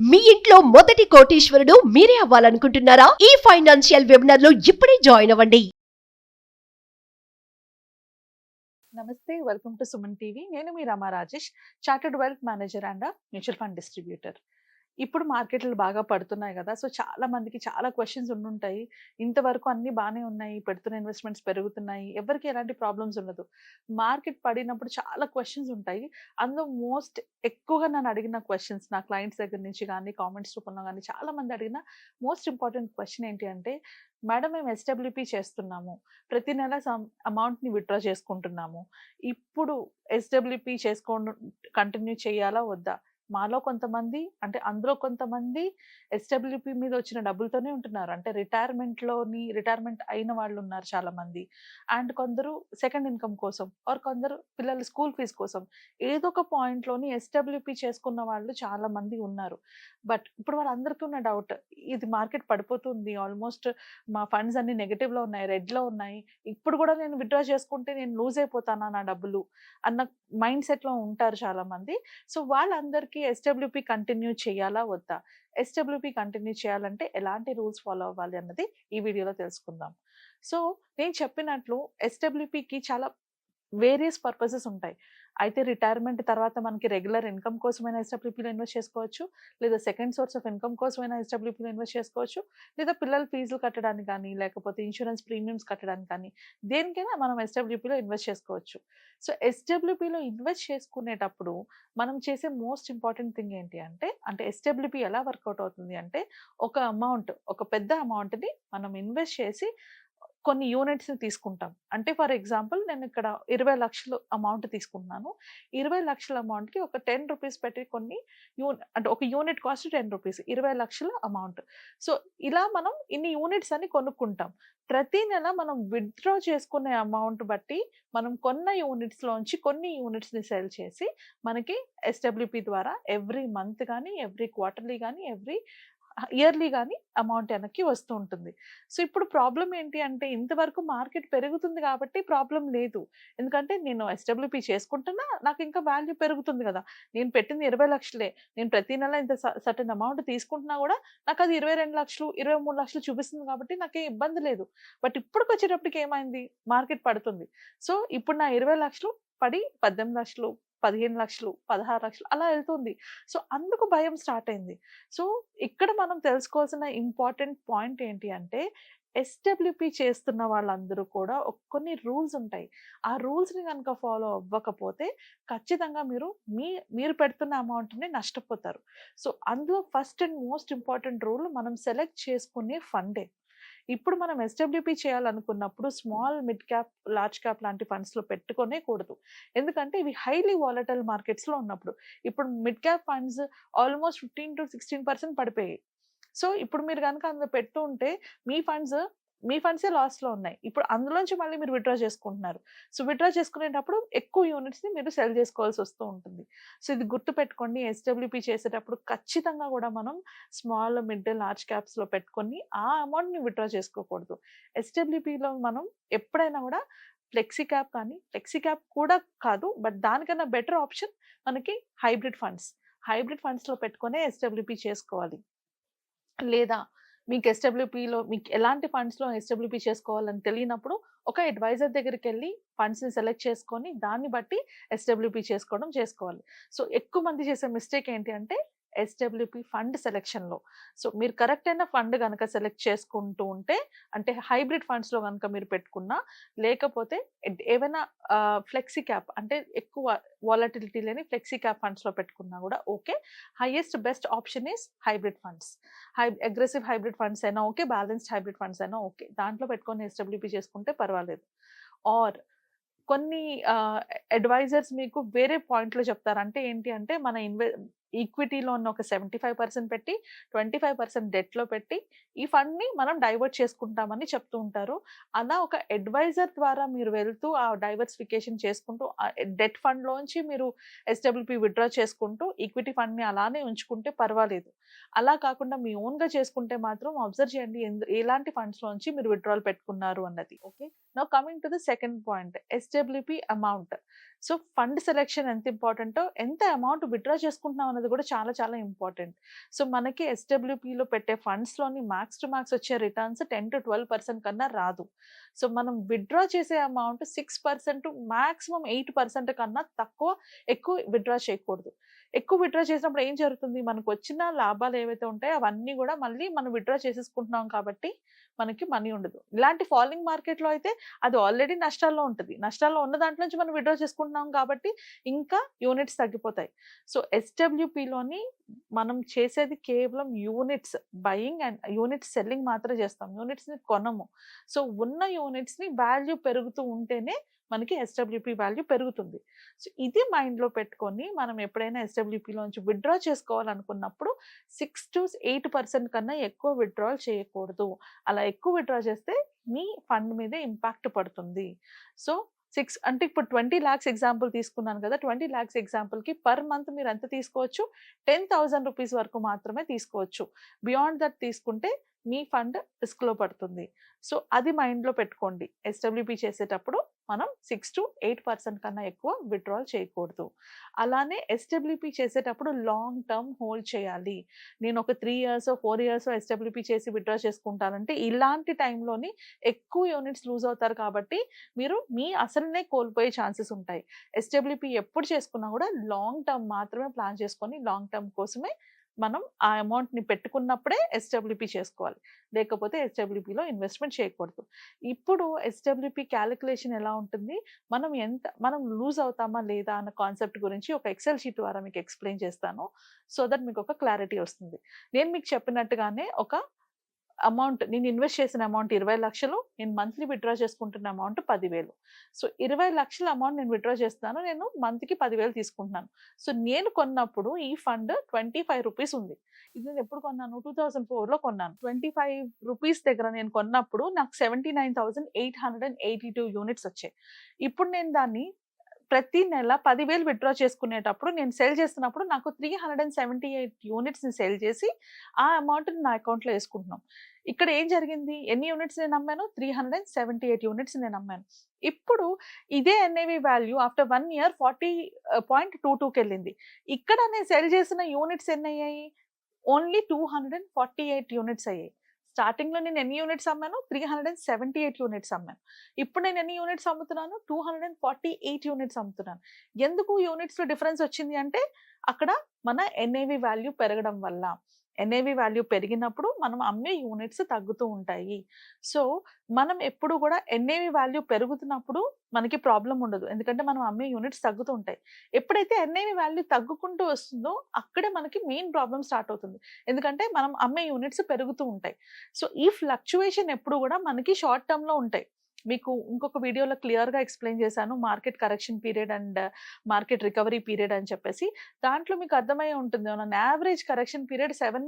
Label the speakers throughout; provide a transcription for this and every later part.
Speaker 1: మీ ఇంట్లో మొదటి కోటీశ్వరుడు మీరే అవ్వాలనుకుంటున్నారా? ఈ ఫైనాన్షియల్ వెబినార్ లో ఇప్పుడే జాయిన్ అవ్వండి.
Speaker 2: నమస్తే, వెల్కమ్ టు సుమన్ టీవీ. నేను మీ Rama Rajesh, chartered wealth manager and mutual fund distributor. ఇప్పుడు మార్కెట్లు బాగా పడుతున్నాయి కదా, సో చాలా మందికి చాలా క్వశ్చన్స్ ఉండుంటాయి. ఇంతవరకు అన్నీ బాగానే ఉన్నాయి, పెడుతున్న ఇన్వెస్ట్మెంట్స్ పెరుగుతున్నాయి, ఎవరికి ఎలాంటి ప్రాబ్లమ్స్ ఉండదు. మార్కెట్ పడినప్పుడు చాలా క్వశ్చన్స్ ఉంటాయి. అందులో మోస్ట్ ఎక్కువగా నన్ను అడిగిన క్వశ్చన్స్, నా క్లయింట్స్ దగ్గర నుంచి కానీ కామెంట్స్ రూపంలో కానీ చాలా మంది అడిగిన మోస్ట్ ఇంపార్టెంట్ క్వశ్చన్ ఏంటి అంటే, మేడం మేము ఎస్డబ్ల్యూపీ చేస్తున్నాము, ప్రతి నెల అమౌంట్ని విత్డ్రా చేసుకుంటున్నాము, ఇప్పుడు ఎస్డబ్ల్యూపీ కంటిన్యూ చేయాలా వద్దా? మాలో కొంతమంది, అంటే అందులో కొంతమంది ఎస్డబ్ల్యూపీ మీద వచ్చిన డబ్బులతోనే ఉంటున్నారు, అంటే రిటైర్మెంట్ అయిన వాళ్ళు ఉన్నారు చాలా మంది. అండ్ కొందరు సెకండ్ ఇన్కమ్ కోసం, ఆర్ కొందరు పిల్లల స్కూల్ ఫీజు కోసం, ఏదో ఒక పాయింట్లోని ఎస్డబ్ల్యూపీ చేసుకున్న వాళ్ళు చాలా మంది ఉన్నారు. బట్ ఇప్పుడు వాళ్ళందరికీ ఉన్న డౌట్, ఇది మార్కెట్ పడిపోతుంది, ఆల్మోస్ట్ మా ఫండ్స్ అన్ని నెగటివ్లో ఉన్నాయి, రెడ్లో ఉన్నాయి, ఇప్పుడు కూడా నేను విత్డ్రా చేసుకుంటే నేను లూజ్ అయిపోతానా నా డబ్బులు అన్న మైండ్ సెట్లో ఉంటారు చాలా మంది. సో వాళ్ళందరికీ ఎస్డబ్ల్యూపీ కంటిన్యూ చేయాలా వద్దా? ఎస్డబ్ల్యూపీ కంటిన్యూ చేయాలంటే ఎలాంటి రూల్స్ ఫాలో అవ్వాలి అన్నది ఈ వీడియోలో తెలుసుకుందాం. సో నేను చెప్పినట్లు ఎస్డబ్ల్యూపీకి చాలా వేరియస్ పర్పసెస్ ఉంటాయి. అయితే రిటైర్మెంట్ తర్వాత మనకి రెగ్యులర్ ఇన్కమ్ కోసమైనా ఎస్డబ్ల్యూపీలో ఇన్వెస్ట్ చేసుకోవచ్చు, లేదా సెకండ్ సోర్స్ ఆఫ్ ఇన్కమ్ కోసమైనా ఎస్డబ్ల్యూపీలో ఇన్వెస్ట్ చేసుకోవచ్చు, లేదా పిల్లల ఫీజులు కట్టడానికి కానీ, లేకపోతే ఇన్సూరెన్స్ ప్రీమియమ్స్ కట్టడానికి కానీ, దేనికైనా మనం ఎస్డబ్ల్యూపీలో ఇన్వెస్ట్ చేసుకోవచ్చు. సో ఎస్డబ్ల్యూపీలో ఇన్వెస్ట్ చేసుకునేటప్పుడు మనం చేసే మోస్ట్ ఇంపార్టెంట్ థింగ్ ఏంటి అంటే ఎస్డబ్ల్యూపీ ఎలా వర్కౌట్ అవుతుంది అంటే, ఒక పెద్ద అమౌంట్ని మనం ఇన్వెస్ట్ చేసి కొన్ని యూనిట్స్‌ని తీసుకుంటాం. అంటే ఫర్ ఎగ్జాంపుల్ నేను ఇక్కడ 20,00,000 అమౌంట్ తీసుకుంటున్నాను. 20,00,000 అమౌంట్‌కి ఒక రూ. 10 పెట్టి కొన్ని అంటే ఒక యూనిట్ కాస్ట్ రూ. 10, 20,00,000 అమౌంట్. సో ఇలా మనం ఇన్ని యూనిట్స్ అని కొనుక్కుంటాం. ప్రతి నెల మనం విత్‌డ్రా చేసుకునే అమౌంట్ బట్టి మనం కొన్న యూనిట్స్‌లోంచి కొన్ని యూనిట్స్‌ని సెల్ చేసి మనకి ఎస్డబ్ల్యూపీ ద్వారా ఎవ్రీ మంత్ గానీ, ఎవ్రీ క్వార్టర్లీ గానీ, ఇయర్లీ గానీ అమౌంట్ వెనక్కి వస్తూ ఉంటుంది. సో ఇప్పుడు ప్రాబ్లమ్ ఏంటి అంటే, ఇంతవరకు మార్కెట్ పెరుగుతుంది కాబట్టి ప్రాబ్లమ్ లేదు. ఎందుకంటే నేను ఎస్డబ్ల్యూపీ చేసుకుంటున్నా, నాకు ఇంకా వాల్యూ పెరుగుతుంది కదా. నేను పెట్టింది 20,00,000, నేను ప్రతి నెల ఇంత సర్టెన్ అమౌంట్ తీసుకుంటున్నా కూడా నాకు అది 22,00,000, 23,00,000 చూపిస్తుంది కాబట్టి నాకేం ఇబ్బంది లేదు. బట్ ఇప్పటికొచ్చేటప్పటికి ఏమైంది, మార్కెట్ పడుతుంది. సో ఇప్పుడు నా 20,00,000 పడి 18,00,000, 15,00,000, 16,00,000 అలా వెళ్తుంది. సో అందుకు భయం స్టార్ట్ అయింది. సో ఇక్కడ మనం తెలుసుకోవాల్సిన ఇంపార్టెంట్ పాయింట్ ఏంటి అంటే, ఎస్డబ్ల్యూపీ చేస్తున్న వాళ్ళందరూ కూడా కొన్ని రూల్స్ ఉంటాయి. ఆ రూల్స్‌ని గనుక ఫాలో అవ్వకపోతే ఖచ్చితంగా మీరు పెడుతున్న అమౌంట్‌ని నష్టపోతారు. సో అందులో first and most important rule, మనం సెలెక్ట్ చేసుకునే ఫండే. ఇప్పుడు మనం ఎస్డబ్ల్యూపీ చేయాలనుకున్నప్పుడు small, mid cap, large cap లాంటి ఫండ్స్‌లో పెట్టుకొనే కూడదు. ఎందుకంటే ఇవి హైలీ వాలటైల్ మార్కెట్స్‌లో ఉన్నప్పుడు. ఇప్పుడు మిడ్ క్యాప్ ఫండ్స్ ఆల్మోస్ట్ 15-16% పడిపోయాయి. సో ఇప్పుడు మీరు గనుక అందులో పెడుతూ ఉంటే మీ ఫండ్సే లాస్‌లో ఉన్నాయి. ఇప్పుడు అందులోంచి మళ్ళీ మీరు విత్‌డ్రా చేసుకుంటున్నారు. సో విత్‌డ్రా చేసుకునేటప్పుడు ఎక్కువ యూనిట్స్‌ని మీరు సెల్ చేసుకోవాల్సి వస్తూ ఉంటుంది. సో ఇది గుర్తుపెట్టుకోండి, ఎస్డబ్ల్యూపీ చేసేటప్పుడు ఖచ్చితంగా కూడా మనం స్మాల్, మిడ్, లార్జ్ క్యాప్స్‌లో పెట్టుకొని ఆ అమౌంట్‌ని విత్‌డ్రా చేసుకోకూడదు. ఎస్డబ్ల్యూపీలో మనం ఎప్పుడైనా కూడా ఫ్లెక్సీ క్యాప్ కూడా కాదు, బట్ దానికన్నా బెటర్ ఆప్షన్ మనకి హైబ్రిడ్ ఫండ్స్. హైబ్రిడ్ ఫండ్స్‌లో పెట్టుకొనే ఎస్డబ్ల్యూపీ చేసుకోవాలి. లేదా మీకు ఎలాంటి ఫండ్స్‌లో ఎస్డబ్ల్యూపీ చేసుకోవాలని తెలియనప్పుడు ఒక అడ్వైజర్ దగ్గరికెళ్ళి ఫండ్స్‌ని సెలెక్ట్ చేసుకొని దాన్ని బట్టి ఎస్డబ్ల్యూపీ చేసుకోవాలి. సో ఎక్కువ మంది చేసే మిస్టేక్ ఏంటి అంటే, ఎస్డబ్ల్యూపీ ఫండ్ సెలక్షన్‌లో. సో మీరు కరెక్ట్ అయిన ఫండ్ గనక సెలెక్ట్ చేసుకుంటూ ఉంటే, అంటే హైబ్రిడ్ ఫండ్స్‌లో గనక మీరు పెట్టుకున్నా, లేకపోతే ఏవైనా ఫ్లెక్సీ క్యాప్, అంటే ఎక్కువ వాలటిలిటీ లేని ఫ్లెక్సీ క్యాప్ ఫండ్స్‌లో పెట్టుకున్నా కూడా okay. Best option is hybrid funds. Aggressive hybrid funds అయినా ఓకే, బ్యాలెన్స్డ్ హైబ్రిడ్ ఫండ్స్ అయినా ఓకే. దాంట్లో పెట్టుకొని ఎస్డబ్ల్యూపీ చేసుకుంటే పర్వాలేదు. ఆర్ కొన్ని అడ్వైజర్స్ మీకు వేరే పాయింట్‌లో చెప్తారు. అంటే ఏంటి అంటే, మన ఈక్విటీలో ఉన్న ఒక 75% పెట్టి, 25% డెట్‌లో పెట్టి, ఈ ఫండ్‌ని మనం డైవర్ట్ చేసుకుంటామని చెప్తూ ఉంటారు. అలా ఒక అడ్వైజర్ ద్వారా మీరు వెళ్తూ ఆ డైవర్సిఫికేషన్ చేసుకుంటూ, డెట్ ఫండ్‌లోంచి మీరు ఎస్డబ్ల్యూపీ విత్‌డ్రా చేసుకుంటూ, ఈక్విటీ ఫండ్‌ని అలానే ఉంచుకుంటే పర్వాలేదు. అలా కాకుండా మీ ఓన్‌గా చేసుకుంటే మాత్రం అబ్జర్వ్ చేయండి, ఎలాంటి ఫండ్స్‌లోంచి మీరు విత్‌డ్రాల్ పెట్టుకున్నారు అన్నది. Okay. Now coming to the second point, SWP amount. So fund selection ఎంత ఇంపార్టెంటో, ఎంత అమౌంట్ విత్‌డ్రా చేసుకుంటున్నాం అనేది కూడా చాలా చాలా ఇంపార్టెంట్. సో మనకి ఎస్‌డబ్ల్యూపీలో పెట్టే ఫండ్స్‌లోని మ్యాక్స్ టు మ్యాక్స్ వచ్చే రిటర్న్స్ 10-12% కన్నా రాదు. సో మనం విత్‌డ్రా చేసే అమౌంట్ 6% మాక్సిమం 8% కన్నా ఎక్కువ విత్‌డ్రా చేయకూడదు. ఎక్కువ విత్‌డ్రా చేసినప్పుడు ఏం జరుగుతుంది? మనకొచ్చిన లాభాలు ఏవైతే ఉంటాయో అవన్నీ గూడా మళ్ళీ మనం విత్‌డ్రా చేసేసుకుంటున్నాం కాబట్టి మనకి మనీ ఉండదు. ఇలాంటి ఫాలింగ్ మార్కెట్‌లో అయితే అది ఆల్రెడీ నష్టాల్లో ఉంటది. నష్టాల్లో ఉన్న దాంట్లో నుంచి మనం విత్‌డ్రా చేసుకుంటున్నాం కాబట్టి ఇంకా యూనిట్స్ తగ్గిపోతాయి. సో ఎస్‌డబ్ల్యూపీలోని మనం చేసేది కేవలం units buying and units selling మాత్రమే చేస్తాం. యూనిట్స్‌ని కొనము. సో ఉన్న యూనిట్స్‌ని వాల్యూ పెరుగుతూ ఉంటేనే మనకి ఎస్‌డబ్ల్యూపీ వాల్యూ పెరుగుతుంది. సో ఇది మైండ్‌లో పెట్టుకొని మనం ఎప్పుడైనా ఎస్‌డబ్ల్యూపీలోంచి విత్‌డ్రా చేసుకోవాలనుకున్నప్పుడు 6-8% కన్నా ఎక్కువ విత్‌డ్రాల్ చేయకూడదు. అలా ఎక్కువ విత్‌డ్రా చేస్తే మీ ఫండ్ మీదే ఇంపాక్ట్ పడుతుంది. సో 6 అంటే ఇప్పుడు 20,00,000 ఎగ్జాంపుల్ తీసుకున్నాను కదా! 20,00,000 ఎగ్జాంపుల్‌కి పర్ మంత్ మీరు ఎంత తీసుకోవచ్చు? 10,000 రూపీస్ వరకు మాత్రమే తీసుకోవచ్చు. బియాండ్ దట్ తీసుకుంటే మీ ఫండ్ రిస్క్‌లో పడుతుంది. సో అది మైండ్‌లో పెట్టుకోండి. ఎస్‌డబ్ల్యూపీ చేసేటప్పుడు మనం 6-8% కన్నా ఎక్కువ విత్‌డ్రాల్ చేయకూడదు. అలానే ఎస్‌డబ్ల్యూపీ చేసేటప్పుడు లాంగ్ టర్మ్ హోల్డ్ చేయాలి. నేను ఒక 3 ఇయర్సో, 4 ఇయర్సో ఎస్‌డబ్ల్యూపీ చేసి విత్‌డ్రా చేసుకుంటానంటే ఇలాంటి టైంలోని ఎక్కువ యూనిట్స్ లూజ్ అవుతారు కాబట్టి మీరు మీ అసలునే కోల్పోయే ఛాన్సెస్ ఉంటాయి. ఎస్‌డబ్ల్యూపీ ఎప్పుడు చేసుకున్నా కూడా లాంగ్ టర్మ్ మాత్రమే ప్లాన్ చేసుకొని లాంగ్ టర్మ్ కోసమే మనం ఆ అమౌంట్‌ని పెట్టుకున్నప్పుడే ఎస్‌డబ్ల్యూపీ చేసుకోవాలి. లేకపోతే ఎస్‌డబ్ల్యూపీలో ఇన్వెస్ట్‌మెంట్ చేయకూడదు. ఇప్పుడు ఎస్‌డబ్ల్యూపీ కాలిక్యులేషన్ ఎలా ఉంటుంది? మనం లూజ్ అవుతామా లేదా అన్న కాన్సెప్ట్ గురించి ఒక ఎక్సెల్ షీట్ ద్వారా మీకు ఎక్స్‌ప్లెయిన్ చేస్తాను. సో దట్ మీకు ఒక క్లారిటీ వస్తుంది. నేను మీకు చెప్పినట్టుగానే ఒక అమౌంట్ నేను ఇన్వెస్ట్ చేసిన అమౌంట్ 20,00,000 నేను మంత్లీ విత్‌డ్రా చేసుకుంటున్న అమౌంట్ 10,000. సో 20,00,000 అమౌంట్ నేను విత్‌డ్రా చేస్తున్నాను. నేను మంత్‌కి 10,000 తీసుకుంటున్నాను. సో నేను కొన్నప్పుడు ఈ ఫండ్ రూ. 25 ఉంది. ఇది నేను ఎప్పుడు కొన్నాను? 2004లో కొన్నాను. రూ. 25 దగ్గర నేను కొన్నప్పుడు నాకు 79,882 యూనిట్స్ వచ్చాయి. ఇప్పుడు నేను దాన్ని ప్రతి నెల 10,000 విత్‌డ్రా చేసుకునేటప్పుడు నేను సెల్ చేస్తున్నప్పుడు నాకు 378 యూనిట్స్‌ని సెల్ చేసి ఆ అమౌంట్‌ని నా అకౌంట్‌లో యేసుకుంటున్నాం. ఇక్కడ ఏం జరిగింది? ఎన్ని యూనిట్స్ నేను అమ్మాను? 378 యూనిట్స్ నేను అమ్మాను. ఇప్పుడు ఇదే ఎన్ఏవి వాల్యూ ఆఫ్టర్ 1 ఇయర్ 40.22కెళ్ళింది. ఇక్కడ నేను సెల్ చేసిన యూనిట్స్ ఎన్నయ్యాయి? ఓన్లీ 248 యూనిట్స్ అయ్యాయి. స్టార్టింగ్‌లో నేను ఎన్ని యూనిట్స్ అమ్మాను? 378 యూనిట్స్ అమ్మాను. ఇప్పుడు నేను ఎన్ని యూనిట్స్ అమ్ముతున్నాను? 248 యూనిట్స్ అమ్ముతున్నాను. ఎందుకు యూనిట్స్‌లో డిఫరెన్స్ వచ్చింది అంటే, అక్కడ మన ఎన్ఏవి వాల్యూ పెరగడం వల్ల. ఎన్ఏవి వాల్యూ పెరిగినప్పుడు మనం అమ్మే యూనిట్స్ తగ్గుతూ ఉంటాయి. సో, మనం ఎప్పుడు కూడా ఎన్ఏవి వాల్యూ పెరుగుతున్నప్పుడు మనకి ప్రాబ్లమ్ ఉండదు. ఎందుకంటే మనం అమ్మే యూనిట్స్ తగ్గుతూ ఉంటాయి. ఎప్పుడైతే ఎన్ఏవి వాల్యూ తగ్గుకుంటూ వస్తుందో, అక్కడే మనకి మెయిన్ ప్రాబ్లమ్ స్టార్ట్ అవుతుంది. ఎందుకంటే మనం అమ్మే యూనిట్స్ పెరుగుతూ ఉంటాయి. సో, ఈ ఫ్లక్చుయేషన్ ఎప్పుడు కూడా మనకి షార్ట్ టర్మ్‌లో ఉంటాయి. మీకు ఇంకొక వీడియోలో క్లియర్‌గా ఎక్స్‌ప్లెయిన్ చేశాను. Market correction period and market recovery period అని చెప్పేసి. దాంట్లో మీకు అర్థమయ్యే ఉంటుంది. On an average correction period 7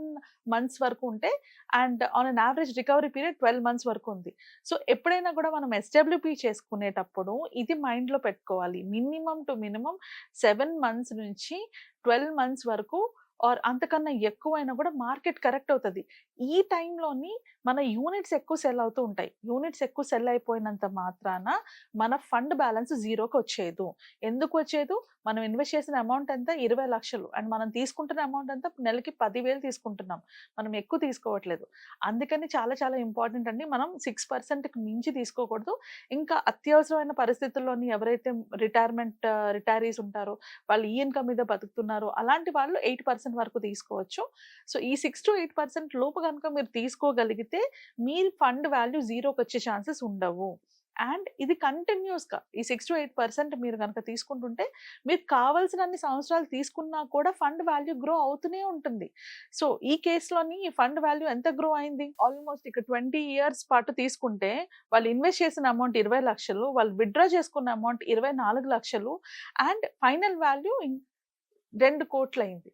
Speaker 2: months వరకు ఉంటే and on an average recovery period 12 months వరకు ఉంది. సో, ఎప్పుడైనా కూడా మనం ఎస్‌డబ్ల్యూపీ చేసుకునేటప్పుడు ఇది మైండ్‌లో పెట్టుకోవాలి. మినిమమ్ టు మినిమమ్ 7 మంత్స్ నుంచి 12 మంత్స్ వరకు ఆర్ అంతకన్నా ఎక్కువైనా కూడా మార్కెట్ కరెక్ట్ అవుతది. ఈ టైంలోని మన యూనిట్స్ ఎక్కువ సెల్ అవుతూ ఉంటాయి. యూనిట్స్ ఎక్కువ సెల్ అయిపోయినంత మాత్రాన మన ఫండ్ బ్యాలెన్స్ జీరోకి వచ్చేయదు. ఎందుకు వచ్చేదు? మనం ఇన్వెస్ట్ చేసిన అమౌంట్ ఎంత? 20,00,000 అండ్ మనం తీసుకుంటున్న అమౌంట్ ఎంత? నెలకి 10,000 తీసుకుంటున్నాం. మనం ఎక్కువ తీసుకోవట్లేదు. అందుకని చాలా చాలా ఇంపార్టెంట్ అండి. మనం 6%కి మించి తీసుకోకూడదు. ఇంకా అత్యవసరమైన పరిస్థితుల్లోని ఎవరైతే రిటైరీస్ ఉంటారో, వాళ్ళు ఈ ఇన్‌కమ్ మీద బతుకుతున్నారో, అలాంటి వాళ్ళు 8% వరకు తీసుకోవచ్చు. సో, ఈ 6-8% లోపు గనుక మీరు తీసుకోగలిగితే మీ ఫండ్ వాల్యూ జీరోకొచ్చే ఛాన్సెస్ ఉండవు. అండ్ ఇది కంటిన్యూయస్‌గా ఈ 6-8% మీరు గనక తీసుకుంటుంటే, మీకు కావాల్సినన్ని సంవత్సరాలు తీసుకున్నా కూడా ఫండ్ వాల్యూ గ్రో అవుతూనే ఉంటుంది. సో, ఈ కేస్‌లోని ఈ ఫండ్ వాల్యూ ఎంత గ్రో అయింది? ఆల్‌మోస్ట్ ఇక 20 ఇయర్స్ పాటు తీసుకుంటే, వాళ్ళు ఇన్వెస్ట్ చేసిన అమౌంట్ 20,00,000 వాళ్ళు విత్‌డ్రా చేసుకున్న అమౌంట్ 24,00,000 అండ్ ఫైనల్ వాల్యూ 2,00,00,000 అయింది.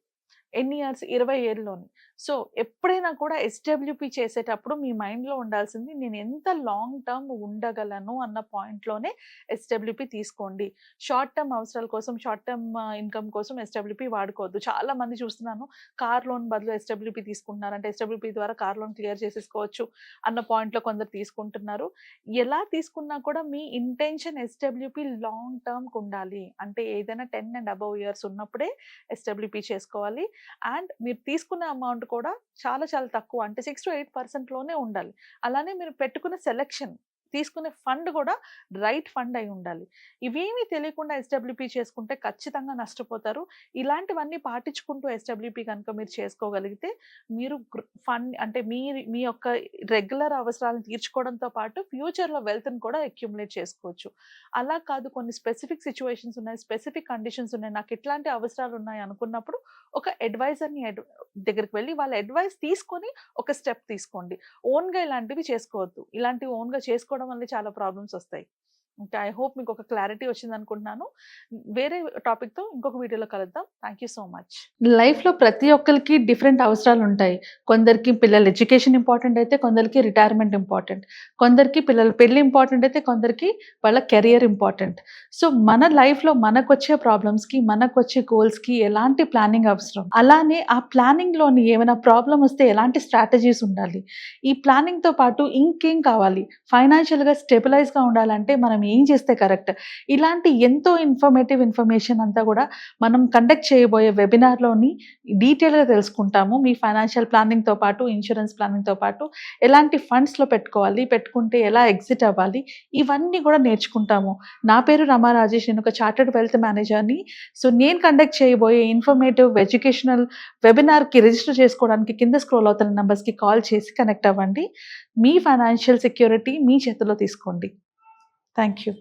Speaker 2: ఎన్ని ఇయర్స్? 20 ఏళ్ళలోని. సో, ఎప్పుడైనా కూడా ఎస్‌డబ్ల్యూపీ చేసేటప్పుడు మీ మైండ్‌లో ఉండాల్సింది నేను ఎంత లాంగ్ టర్మ్ ఉండగలను అన్న పాయింట్‌లోనే ఎస్‌డబ్ల్యూపీ తీసుకోండి. షార్ట్ టర్మ్ అవసరాల కోసం, షార్ట్ టర్మ్ ఇన్‌కమ్ కోసం ఎస్‌డబ్ల్యూపీ వాడుకోవద్దు. చాలా మంది చూస్తున్నాను కార్ లోన్ బదులు ఎస్‌డబ్ల్యూపీ తీసుకుంటున్నారు. అంటే ఎస్‌డబ్ల్యూపీ ద్వారా కార్ లోన్ క్లియర్ చేసేసుకోవచ్చు అన్న పాయింట్‌లో కొందరు తీసుకుంటున్నారు. ఎలా తీసుకున్నా కూడా మీ ఇంటెన్షన్ ఎస్‌డబ్ల్యూపీ లాంగ్ టర్మ్‌కి ఉండాలి. అంటే ఏదైనా 10 అండ్ అబోవ్ ఇయర్స్ ఉన్నప్పుడే ఎస్‌డబ్ల్యూపీ చేసుకోవాలి. అండ్ మీరు తీసుకునే అమౌంట్ కూడా చాలా చాలా తక్కువ. అంటే 6-8% లోనే ఉండాలి. అలానే మీరు పెట్టుకున్న సెలక్షన్, తీసుకునే ఫండ్ కూడా రైట్ ఫండ్ అయి ఉండాలి. ఇవేమీ తెలియకుండా ఎస్‌డబ్ల్యూపీ చేసుకుంటే ఖచ్చితంగా నష్టపోతారు. ఇలాంటివన్నీ పాటించుకుంటూ ఎస్‌డబ్ల్యూపీ గనుక మీరు చేసుకోగలిగితే మీరు ఫండ్ అంటే మీ యొక్క రెగ్యులర్ అవసరాలను తీర్చుకోవడంతో పాటు ఫ్యూచర్‌లో వెల్త్‌ని కూడా అక్యుములేట్ చేసుకోవచ్చు. అలా కాదు, కొన్ని స్పెసిఫిక్ సిట్యుయేషన్స్ ఉన్నాయి, స్పెసిఫిక్ కండిషన్స్ ఉన్నాయి, నాకు ఇట్లాంటి అవసరాలు ఉన్నాయి అనుకున్నప్పుడు ఒక అడ్వైజర్‌ని దగ్గరికి వెళ్ళి వాళ్ళ అడ్వైస్ తీసుకొని ఒక స్టెప్ తీసుకోండి. ఓన్‌గా ఇలాంటివి చేసుకోవద్దు. ఇలాంటివి ఓన్‌గా చేసుకోవడం వల్ల చాలా ప్రాబ్లమ్స్ వస్తాయి. ఇంకా ఐ హోప్ మీకు ఒక క్లారిటీ వచ్చిందనుకుంటున్నాను. వేరే టాపిక్‌తో ఇంకొక వీడియోలో కలుద్దాం. Thank you so much.
Speaker 3: లైఫ్‌లో ప్రతి ఒక్కళ్ళకి డిఫరెంట్ అవసరాలుంటాయి. కొందరికి పిల్లల ఎడ్యుకేషన్ ఇంపార్టెంట్ అయితే, కొందరికి రిటైర్మెంట్ ఇంపార్టెంట్. కొందరికి పిల్లల పెళ్లి ఇంపార్టెంట్ అయితే, కొందరికి వాళ్ళ కెరియర్ ఇంపార్టెంట్. సో, మన లైఫ్‌లో మనకొచ్చే ప్రాబ్లమ్స్‌కి, మనకొచ్చే గోల్స్‌కి ఎలాంటి ప్లానింగ్ అవసరం. అలానే ఆ ప్లానింగ్‌లోని ఏమైనా ప్రాబ్లమ్ వస్తే ఎలాంటి స్ట్రాటజీస్ ఉండాలి. ఈ ప్లానింగ్‌తో పాటు ఇంకేం కావాలి. ఫైనాన్షియల్‌గా స్టెబిలైజ్‌గా ఉండాలంటే మనం ఏం చేస్తే కరెక్ట్. ఇలాంటి ఎంతో ఇన్ఫర్మేషన్ అంతా కూడా మనం కండక్ట్ చేయబోయే వెబినార్‌లోని డీటెయిల్‌గా తెలుసుకుంటాము. మీ ఫైనాన్షియల్ ప్లానింగ్‌తో పాటు, ఇన్స్యూరెన్స్ ప్లానింగ్‌తో పాటు ఎలాంటి ఫండ్స్‌లో పెట్టుకోవాలి, పెట్టుకుంటే ఎలా ఎగ్జిట్ అవ్వాలి, ఇవన్నీ కూడా నేర్చుకుంటాము. నా పేరు రమా రాజేష్. నేను ఒక చార్టర్డ్ వెల్త్ మేనేజర్‌ని. సో, నేను కండక్ట్ చేయబోయే ఇన్ఫర్మేటివ్ ఎడ్యుకేషనల్ వెబినార్‌కి రిజిస్టర్ చేసుకోవడానికి కింద స్క్రోల్ అవుతున్న నంబర్స్‌కి కాల్ చేసి కనెక్ట్ అవ్వండి. మీ ఫైనాన్షియల్ సెక్యూరిటీ మీ చేతుల్లో తీసుకోండి. Thank you.